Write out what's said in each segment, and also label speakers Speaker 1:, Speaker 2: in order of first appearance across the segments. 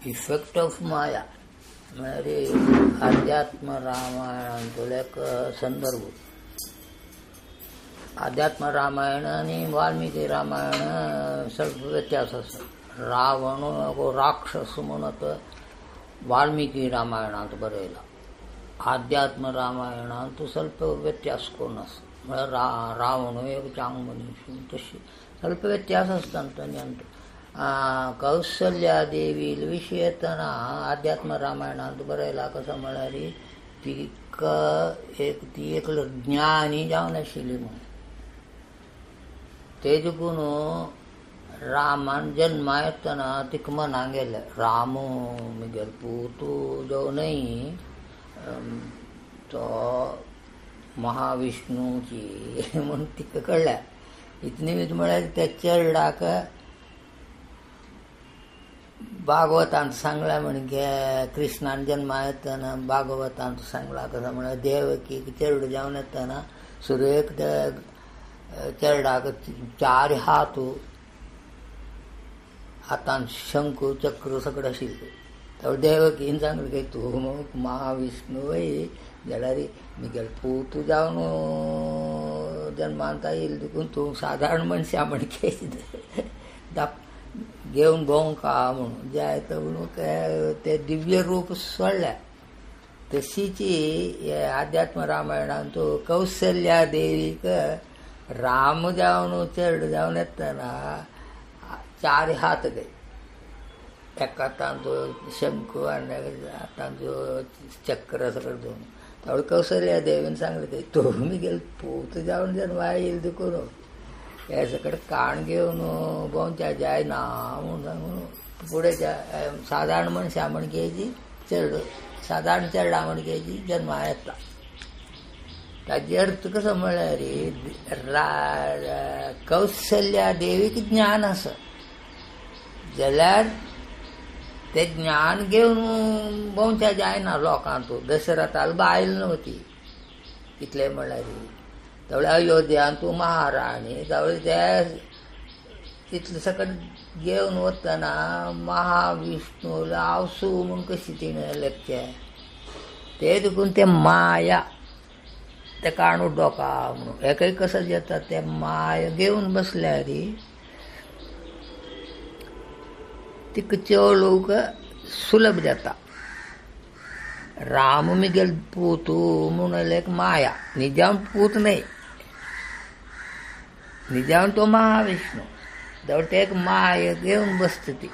Speaker 1: Effect of माया म्हणजे अध्यात्म रामायणांतलो एक संदर्भ. अध्यात्म रामायण आणि वाल्मिकी रामायण ಸ್ವಲ್ಪ ವ್ಯತ್ಯಾಸ ಅಸ. ರಾವಣ ರಾಕ್ಷಸ म्हणत वाल्मिकी रामायणात बरयला. अध्यात्म रामायणात ಸ್ವಲ್ಪ ವ್ಯತ್ಯಾಸ कोण असं म्हणजे रावण एक चांग मनुष्य तशी ಸ್ವಲ್ಪ ವ್ಯತ್ಯಾಸ असतात. कौसल्यादेवी विषय येताना अध्यात्म रामायणात बरयला कसं म्हणाली ती एक ज्ञानी जावन आशिल्ली म्हणून ते देखून रामान जन्मा येताना तिका मनाक गेले राम म्हगेलो पूत जावनय तो महाविष्णूची म्हणून तिका कळल्या. इतनी म्हळ्यार त्या चेडणाक भागवतांत सांगला म्हणजे कृष्णान जन्मा येताना भागवतांत सांगला कसं म्हळ्यार देवकी चेडूं जावन येताना सुरवेक चेडणाक 4 हातांत शंकू चक्र सगळें आशिल्लें. तर देवकीन सांगलें की तूं महाविष्णू जाल्यार म्हगेलो पूत जावन जन्मांत येयलो देखून तूं सादारण मनशा म्हणजे घेवन भोंवका म्हणून जाय तो म्हणून ते दिव्य रूप सोडल्या. तशीची अध्यात्म रामायणांत कौसल्या देवीक राम जावन चेड जावन येताना 4 हात गय. एका हातांत शंकू आनी हातांत चक्र सगळें घेवन थोडे कौसल्या देवीन सांगलें की तूं म्हगेलो पूत जावन जन्मा येयलो देखून हे सगळें काण घेवन भोंवच्या जायना म्हणून सांगून फुडें सादारण मनशां म्हणगेची चेडूं सादारण चेडा म्हणगेची जन्मा येता. ताजे अर्थ कसो म्हळ्यार कौसल्या देवीक ज्ञान आसा जाल्यार ते ज्ञान घेवन भोंवच्या जायना लोकांक. दशरथाल बायल न्हू ती कितले म्हळ्यार तवळे अयोध्यान तूं महाराणी तवळे ते तितले सकट घेवन वतना महाविष्णू आवसू म्हूण कशी तिणें लेखचें ते देखून ते माया ते काणू डोका म्हणून हेकय कसो जाता ते माया घेवन बसल्यार तिका चळूंक सुलभ जाता. राम म्हगेलो पूत म्हणून एक माया निजावन पूत न्हय निजावन तो महाविष्णू जाल्यार ते एक माया घेवन बसता ती.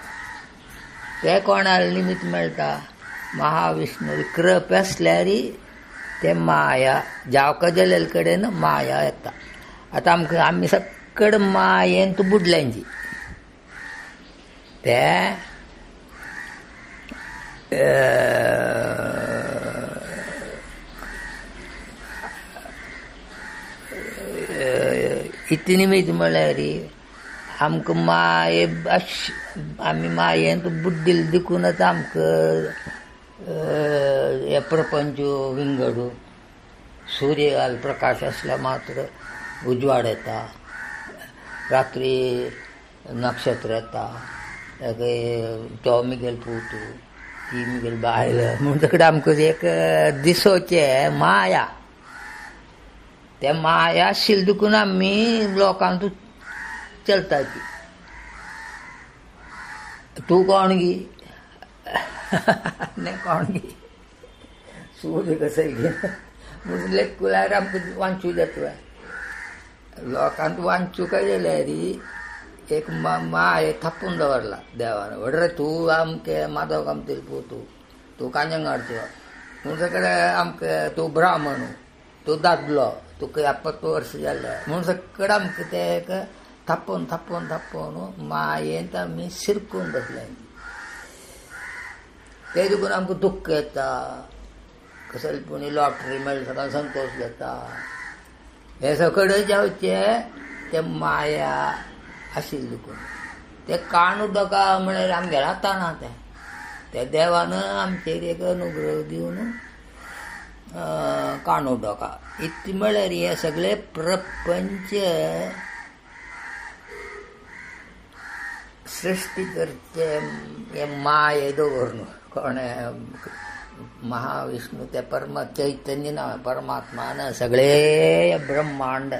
Speaker 1: ते कोणाल निमित्त मेळटा महाविष्णू कृप आसल्यार ते माया जावका जलेल कडेन माया येता. आतां आमकां आमी सकड मायेंत बुडल्यांची ते इतली निमित्त म्हळ्यार आमकां माये आमी मायेंत बुड्डिल्ले देखूनच आमकां हे प्रपंच विंगडूं सूर्य प्रकाश आसल्या मात्र उजवाड येता, रात्री नक्षत्र येता, तो म्हगेलो पूत ती म्हगेली बायल म्हणटकच आमकां एक दिसोचें माया ते माया आशिल्ले देखून आमी लोकांक चलता ती. तूं कोण गी ने कोण गी सूर्य कसो गे म्हणून लेकुल्यार आमकां वांचूं जाता. लोकांक वांचूं काय जाल्यार एक माय थापून दवरला देवान वडरे तूं आमके माधव कामतेल पूत तूं कांजंगाडचो म्हणून सकड आमकां तूं ब्राह्मण तूं दादलो तुका 70 वर्स जाल्या म्हणून सकड आमकां ते एक थापोवन थापोवन थापोवन मायेंत आमी शिरकून बसल्या. ते देखून आमकां दुख्ख येता. कसलपुणी लॉटरी मेळ्ळी सगळ्यांक संतोश जाता. हे सकड जावचें ते माया आशिल्ले देखून ते काणू डोका म्हळ्यार आमगेल्या हातान ना ते देवान आमचेर एक अनुग्रह दिवन काणू डोका इतलें म्हळ्यार हे सगळे प्रपंच सृष्टी करचे हे माये दवरनु कोणे महाविष्णू ते परम चैतन्य ना परमात्मा ना सगळे ब्रह्मांड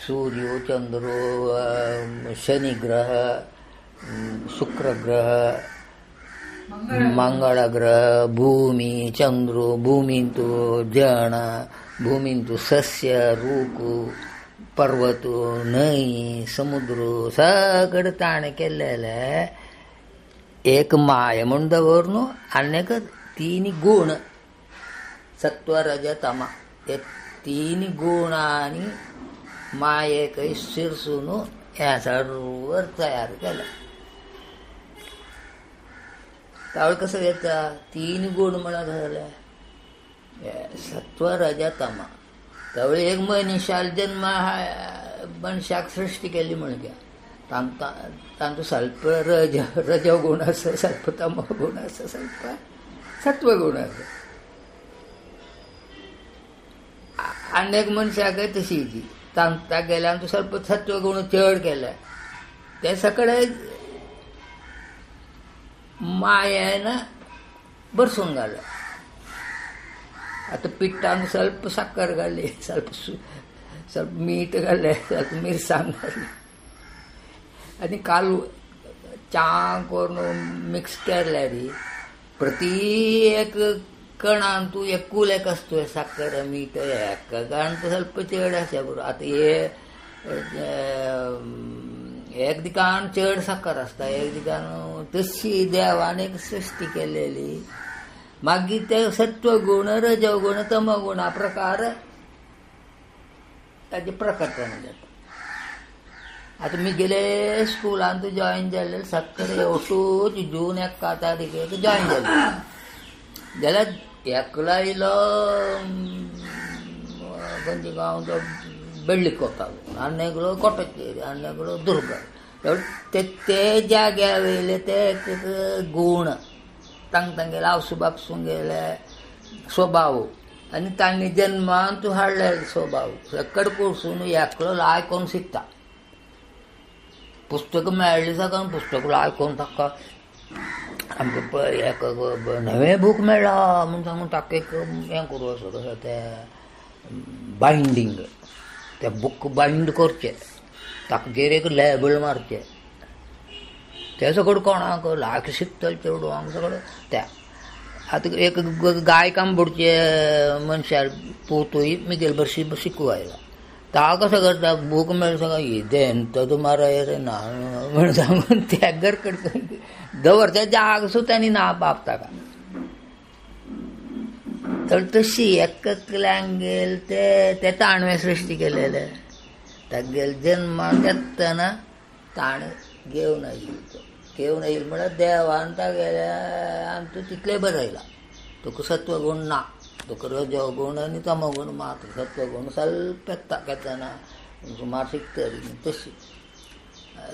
Speaker 1: सूर्य चंद्र शनि ग्रह शुक्र ग्रह मंगळ ग्रह भूमी चंद्र भूमींतू जन भूमींतू सस्य रूप पर्वत नई समुद्र सगळं ताण केलेलं एक माय म्हणून दवरनु अनेक तीन गुण सत्व रज तम हे तीन गुणांनी मायेक शिरसून ह्या सर्व तयार केलं. त्यावेळी कसं येतं तीन गुण म्हणा झालं सत्व रज तम. त्यावेळी एक मनिशाल जन्म मनशाक सृष्टी केली म्हणजे तांचो स्वल्प रजगुण असं स्वल्प तमगुण असं स्वल्प सत्वगुण असं. अनेक मनशाक तशी ती तांता गेल्या आमचं स्वल्प सत्वगुण चड केलं ते सगळे मायेनं बरसून घालं. आता पिठांक स्वल्प साखर घाली स्वल्प मीठ घाले स्वल्प मिरसांग घाली आणि कालू च्या करून मिक्स केल्यार प्रती एक कणान तू एक कुल एक असतोय साखर मीठ एक कारण तो स्वल्प चड अशा बरोबर. आता हे एक दिकान चड साखर असता एक दिकान तशी देवान एक सृष्टी केलेली मागीर ते सत्वगुण रजगुण तमगुण हा प्रकार ताचे प्रकटण जाता. आता मी गेले स्कुलान तू जॉईन जाल्ले सत्तर अठूच जून 1 तारीखेक जॉईन जाल्ले जाल्यार एकला इलो खंयचे गांव तो बेळ्ळीक कोतालो आनेकलो कोटचेरी आनेकलो दुर्गड ते जाग्या वयले ते गुण तांगेले आवसूं गेले स्वभाव आनी तांणी जन्मान तूं हाडलेले स्वभाव सकड पळसून एकलो लाय कोन्न शिकता. पुस्तक मेळ्ळी साकून पुस्तक लाय कोन्न ताका आमकां एक नवें बूक मेळ्ळा म्हूण सांगून ताका एक हें करूं असो कशें तें बायंडींग तें बूक बायंड करचें ताका एक लेबल मारचें ते सगळं कोणाक लायक शिकतले चेडवांक सगळं त्या. आतां एक गाय कांबोडचे मनशार पोतूय मिगेल बरशी शिकूं आयला ता कसो करता बूक मेळ्ळें सांगा इदेंत मारा रे ना म्हण सांगून त्या घरकड दवरच्या जाग सुद्दां तांणी ना बाप ताका. तर तशी एकल्यान गेल ते ताणवें सृश्टी केलेले तागेल जन्माक येतना ताण घेवन येईल म्हळ्यार देवान तागेल्या आनी तूं तितलें बरयला. तुका सत्वगुण ना तुका रजगुण आनी तमगुण मात सत्वगुण स्वल्प येतना सुमार शिकतली तशी.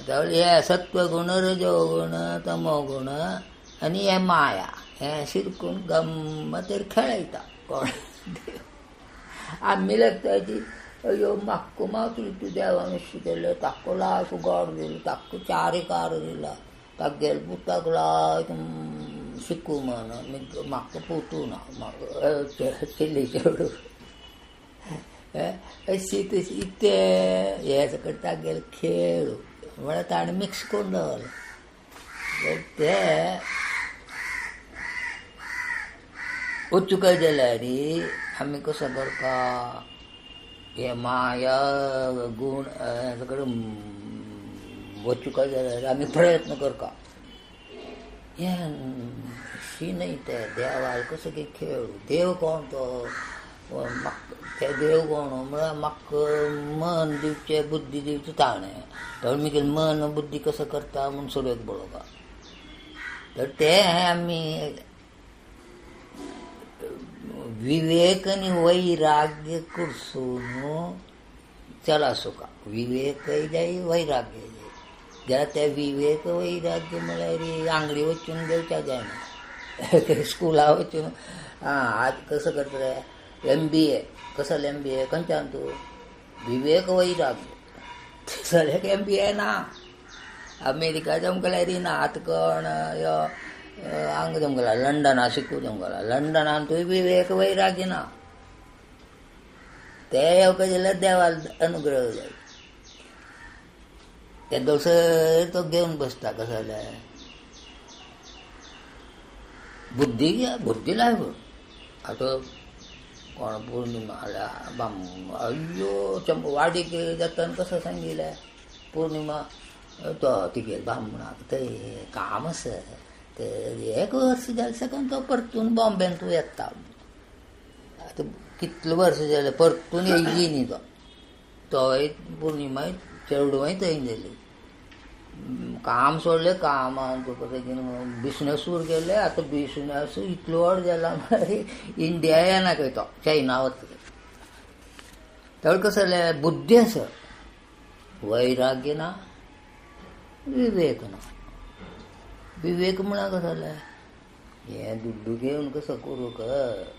Speaker 1: त्यावेळी हे सत्वगुण रजगुण तमगुण आनी हे माया हें शिरकून गम्मतेर खेळयता कोण आमी लागताची अयो म्हाका मातूं तूं देवान अशें केलें ताका लायफ गॉड दिलें ताका 4 कार दिला तागेल पुताक लायक शिकूं म्हण म्हाका पोतू ना म्हाका चिल्ली चेडू अशी तशी ते हे सगळें तागेले खेळ म्हळ्यार ताणें मिक्स करून दवरलें. ते वचूंक जाल्यार आमी कसो करता हे माया गुण सगळें वचूंक जाल्यार आमी प्रयत्न करता हें शी न्हय ते देवाल कसो की खेळ देव कोण तो म्हाका ते देव कोण म्हळ्यार म्हाका मन दिवचें बुद्धी दिवचें ताणें तर मुगेल मन बुद्धी कसो करता म्हूण सोडूंक पळोवपा. तर ते आमी विवेक आनी वैराग्य करसून चला सुका. विवेकय जाय वैराग्य जाय जाल्यार ते विवेक वैराग्य म्हळ्यार आंगडी वचून घेवच्या जायना स्कुला वचून आज कसो करता रे MBA कसो MBA खंयच्यान तूं विवेक वैराग्य जाल्यार MBA ना अमेरिका जमगला रिनात कण हांग जमगला लंडना शिकू जमगला लंडनान तुवें विवेक वैरागी ना ते येवका जाल्यार देवाल अनुग्रह जाय ते दोसर तो घेवन बसता कसो जाल्यार बुद्धी लाय आतां कोण पौर्णिमा अय्यो वाडीक जाताना कसो सांगिल्ले पौर्णिमा तो तिगे बामणाक थंय काम आसा ते 1 वर्स जालें साकून तो परतून बॉम्बेन तूं येता आतां कितलें वर्स जालें परतून येयली न्ही तोय पौर्णिमा चेडूय थंय जाली काम सोडलें कामान तुका तेजेन बिजनसूर गेले आतां बिजनस इतलो व्हड जाला म्हळ्यार इंडिया येना खंय तो चायना वता तेवढ कसो जालें बुद्धी आसा वैराग्य ना विवेक ना विवेक म्हळ्यार कसो जालें हें दुड्डू घेवन कसो करूं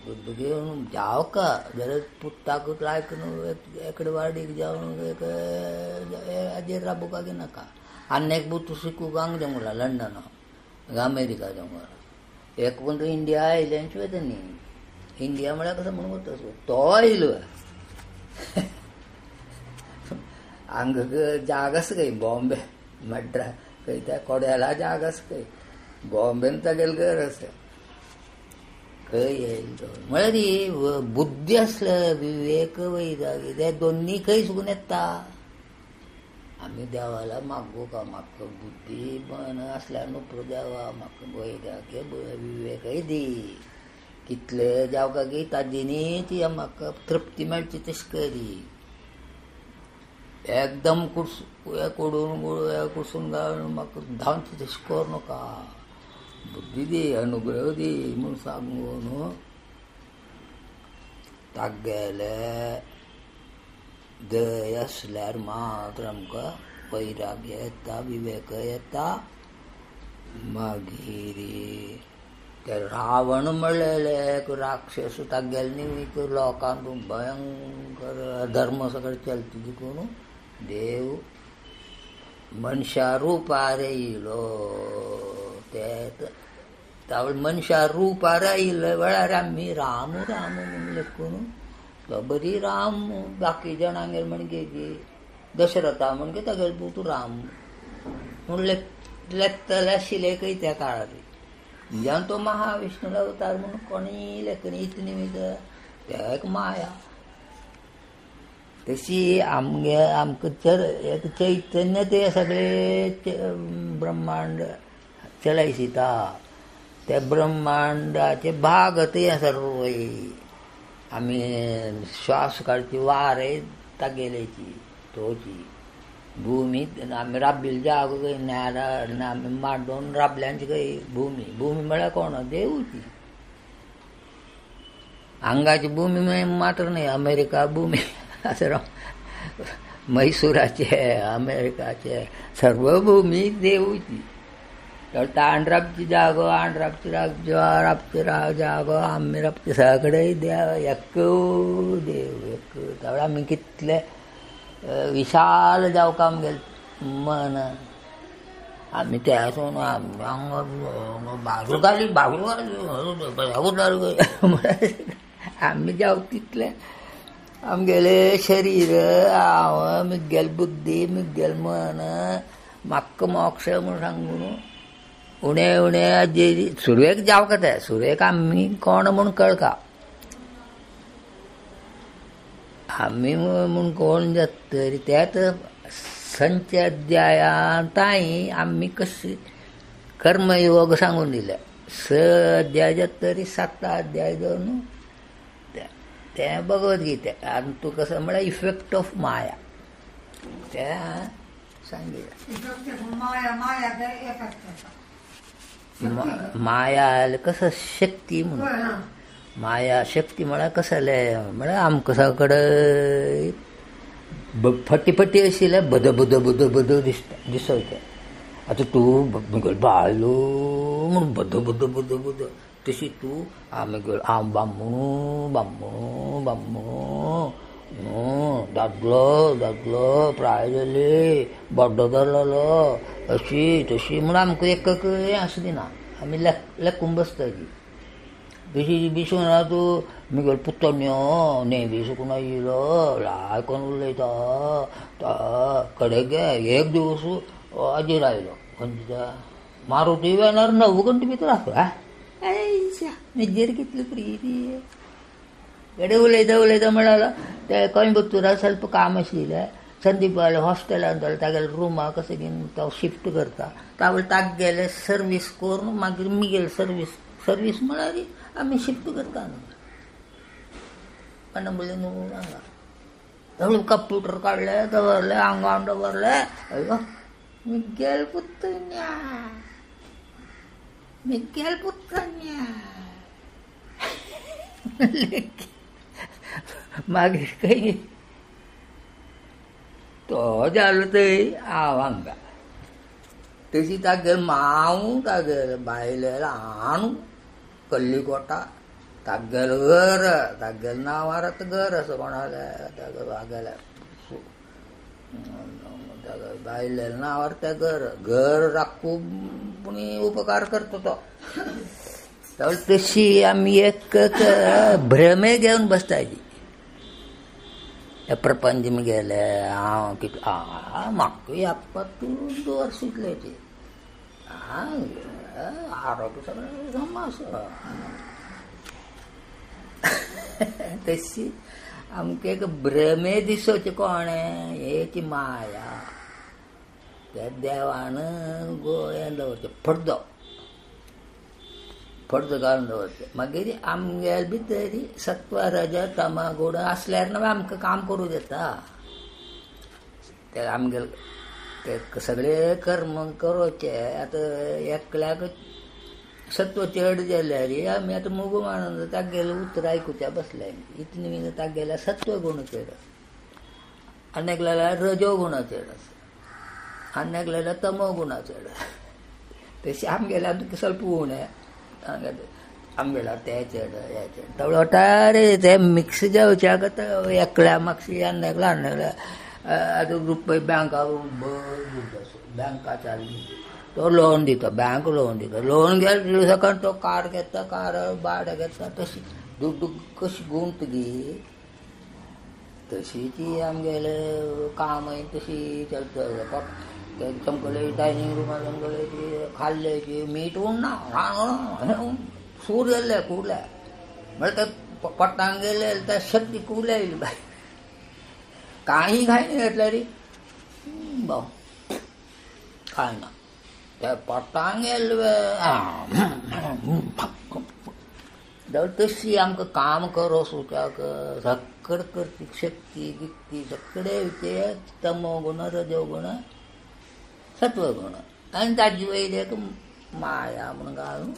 Speaker 1: दुड्डू घेवन जावका जाल्यार पुत्ताकूच लायक न्हू एकडे वाडीक जावन हाजेर राबोवपा नाका आनी एक बुत शिकूंक हांग जमला लंडना अमेरिका जमला एक पूण इंडिया आयलँड वता न्ही इंडिया म्हळ्यार कसो म्हणून वता तो आयलो हांग जाग आसा खंय बॉम्बे मड्रास खंय त्या कोड्याला जाग आसा खंय बॉम्बेन तागेलें घर आसा खंय येयलो तो म्हळ्यार ही बुद्धी आसल्या विवेक वैरागी ते दोनी खंय सुकून येता आमी देवाला मागू का म्हाका बुद्धीपण आसल्यार न्हू देवा म्हाका वैराग्य विवेकय दी कितले जावका की ताजीनी ती म्हाका तृप्ती मेळची तशी करी एकदम कुडसून घालून म्हाका धांवची तशी कर नाका बुद्धी दी अनुग्रह दी म्हूण सांगून तागेले दय आसल्यार मात्र आमकां वैराग्य येता विवेक येता मागीर ते रावण म्हणलेले एक राक्षस तागेले न्ही लोकांक भयंकर धर्म सगळे चलता देखून देव मनशा रुपार येयलो ते मनशा रुपार आयिल्ले वेळार आमी राम राम म्हूण लेखून तो बरी राम बाकी जाणांगेर म्हणजे दशरथा म्हणजे तागेले पूत राम म्हूण लेखतले आशिल्ले खंय त्या काळार जेन्ना तो महाविष्णू अवतार म्हणून कोणी लेखनी इतली ते एक माया तशी आमकां एक चैतन्य ते सगळे ब्रह्मांड चलयता ते ब्रह्मांडाचे भाग ते सर्व आमी श्वास काडची वारे तागेलेची तोची भूमी आमी राबिल्ली जागो खंय नारायण आमी मांडून राबल्यांची खंय भूमी म्हळ्यार कोण देवची हांगाची भूमी मात्र न्ही अमेरिका भूमी असो मैसूराचे अमेरिकाचे सर्व भूमी देवची ताण राबची जागो राबची जागो आमी राबचे सगळे देव एक देव आमी कितले विशाल जावका आमगेले मन आमी ते आसून बागरू आमी जाव तितले आमगेले शरीर मुगेल बुद्धी मुगेल मन म्हाका मोक्ष म्हूण सांगून उणें उणें सुरवेक जावका ते सुरवेक आमी कोण म्हूण कळका आमी म्हूण कोण जाता तरी त्यात संच अध्यायांताय आमी कशी कर्मयोग सांगून दिले 6 अध्याय जाता तरी 7 अध्याय जावन ते भगवद्गीते आनी तूं कसो म्हळ्यार इफेक्ट ऑफ माया ते सांगिल्लें माया कसं शक्ती म्हणून माया शक्ती म्हळ्यार कसं जालें म्हळ्यार आमकां सगळे फटी आशिल्ले बद दिसता आतां तूं म्हगेलो बायलो म्हूण बद तशी तूं हांव बामणू दादलो प्रायजली बड्डो धरलेलो अशी तशी म्हणून आमकां एक हें आसूं दिना आमी लेकून बसताची बेशी बिसून तूं मिगेल पुतण्यो न्ही बी सुकून येयलो लाय कोण उलयता कडेक गे एक दीस अजेर आयलो खंयच्या मारुती व्हॅनार 9 घंटे भितर आसलो न्हिजेर कितली फ्री ती कडेन उलयता म्हणालो ते कोयंबतूराक ಸ್ವಲ್ಪ काम आशिल्लें संदीप वाले हॉस्टेलांत जाल्यार तागेले रुमा कशें घेवन तो शिफ्ट करता तावले ताक गेले सर्वीस करून मागीर मिगेल सर्वीस म्हळ्यार आमी शिफ्ट करता न्हू म्हणलें न्हू हांगा तावळे कंप्युटर काडले दवरले आंगान दवरले अयो मिगेल पुतण्या मागीर खंय तो जालो थंय हांव हांगा तशी तागेल मांव तागेल बायले ल्हान कल्लीकोटा तागेल घर तागेल नांवार आतां घर असो कोणालें तागेल्या तागेल बायले नांवार तें घर राखून उपकार करता तो तशी आमी एक भ्रमे घेवन बसताची प्रपंच गेले हांव कितें म्हाका यापातून वर्स इतलेची आरोग्य सगळें समज तशी आमकां एक भ्रमे दिसोचे कोणें हेची माया त्या देवान गोंयांत दवरचें पडदो घालून दवरचें मागीर आमगेले भितर सत्व रज तमा गुण आसल्यार न्हू आमकां काम करूं येता ते आमगेले ते सगळे कर्म करचे आतां एकल्याक सत्व चड जाल्यार आमी आतां मोगू मानून तागेले उतर आयकुच्या बसले इतलें बीन तागेल्या सत्व गुण चड आनी जाल्यार रजो गुण चड आसा आनी जाल्यार तमो गुण चड तशें आमगेल्या स्वल्प उणें आमगेला ते चड हे चड तवळे ओटारे ते मिक्स जावच्याक एकल्या म्हाका आनी आतां रुपये बँका चालू तो लोन दिता बँक लोन दिता लोन गेले सकट तो कार घेता कार भाडे घेता तशी दुड्ड कशी गुंतगी तशी ती आमगेले कामय तशी चलता तुमगेले डायनींग रूमान तुमगेले ती खाल्लेची मीठ उरना रांदून सूर गेल्ले कुले म्हळ्यार ते पट्टांक गेले ते शक्ती कुले येयली बाय काही खायना घेतल्यार भाऊ खाय ना ते पट्टांक गेले तशी आमकां काम करो सुटाक सक्कड करची शक्ती गिक्ती सगळे विचे तमो गुण रजो गुण सत्व गुण आनी ताजे वयले एक माया म्हूण घालून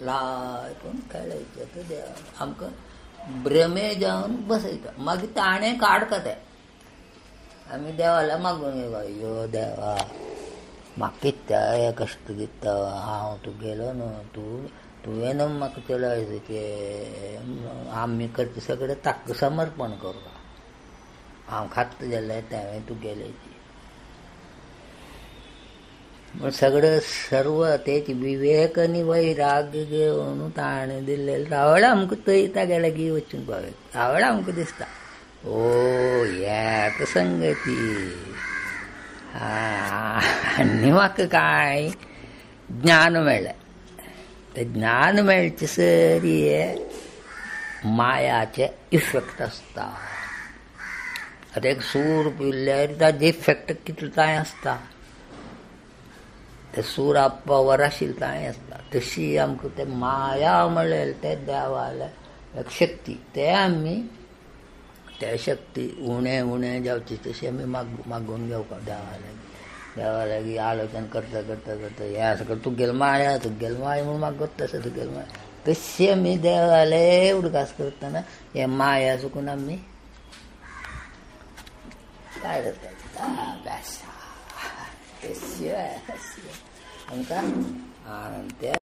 Speaker 1: लाय करून खेळायचे ते देवान आमकां भ्रमे जावन बसयता मागीर ताणें काडटा ते आमी देवाला मागून येवं यो देवा म्हाका कित्या हे कश्ट दिता हांव तुगेलो न्हू तुवें म्हाका चलयचे आमी करता सगळें ताका समर्पण करता हांव खाता जाल्यार तें तुगेलेची म्हण सगळें सर्व तेची विवेक आनी वैराग्य घेवन ताणें दिल्लेलें रावळे आमकां थंय तागे लागीं वचून पळय रावळे आमकां दिसता ओ हें संगती आनी म्हाका कांय ज्ञान मेळ्ळें ते ज्ञान मेळचे सरी हे मायाचे इफेक्ट आसता आतां एक सूर पिल्ल्यार ताजे इफेक्ट कितलो ताय आसता ते सुरा पवर आशिल्लो ताय आसता तशी आमकां ते माया म्हणलें ते देवाले एक शक्ती ते आमी ते शक्ती उणें उणें जावची तशी आमी मागून घेवपाक देवा लागीं आलोचन करता करता करता हें आसा तुगेल माया म्हूण मागता तशें तुगेल माया तशी आमी देवाले उदकास करतना हे माया चुकून आमी काडटा तशी आमकां ते